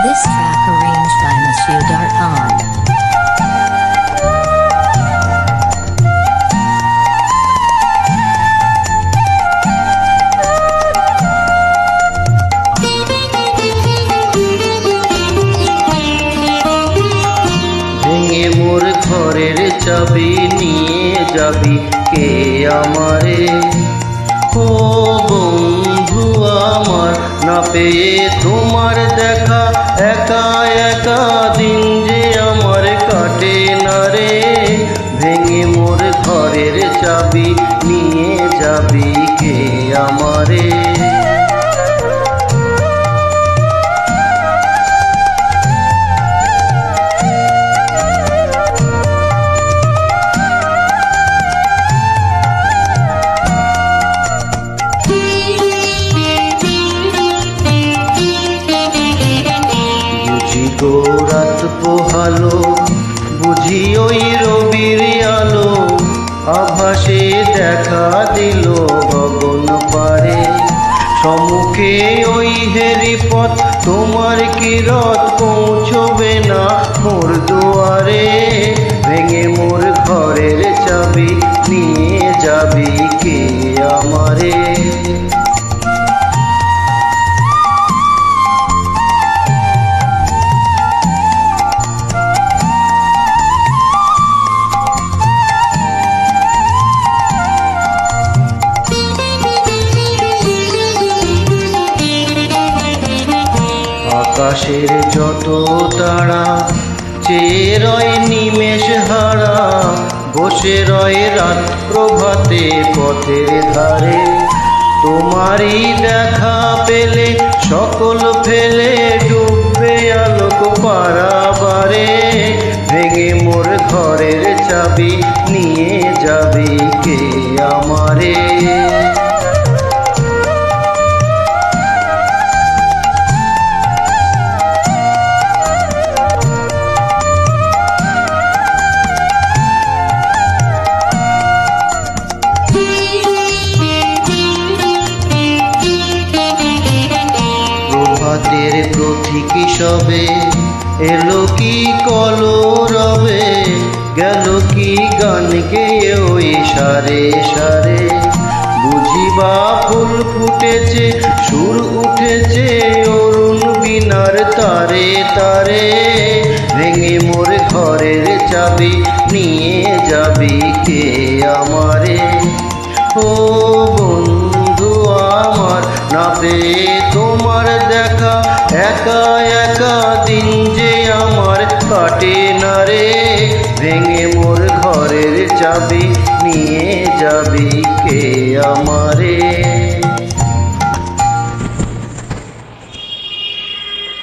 This track arranged by Monsieur Darpan. ভেঙে মোর ঘরের চাবি নিয়ে যাবি কে আমারে? ও বন্ধু আমার, না পেয়ে তোমার দেখা একা একা দিন যে আমার কাটে না রে। ভেঙে মোর ঘরের চাবি নিয়ে যাবি কে আমারে? রাত পোহালো, বুঝি ওই রবির আলো, আভাসে দেখা দিল গগন পারে। সম্মুখে ওই হেরি পথ, তোমার কি রথ পৌঁছবে না মোর দুয়ারে? ভেঙে মোর ঘরের চাবি নিয়ে যাবি কে আমারে? আকাশের যত তারা চেয়ে রয় নিমেষ হারা, বসে রয় রাত প্রভাতে পথের ধারে। তোমারই দেখা পেলে সকল ফেলে ডুববে আলোক পারাবারে। ভেঙে মোর ঘরের চাবি নিয়ে যাবি কে আমারে? প্রভাতের প্রতীকী সবে এলো কি কলরবে, গেল কি গান গেয়ে ওই সারে সারে। বুঝিবা ফুল ফুটেছে, সুর উঠেছে অরুণ বীণার তারে তারে। ভেঙে মোর ঘরের চাবি নিয়ে যাবি কে আমারে? ও বন্ধু আমার, না পেয়ে তোমার দেখা একা একা দিন যে আমার কাটে না রে। ভেঙে মোর ঘরের চাবি নিয়ে যাবি কে আমারে?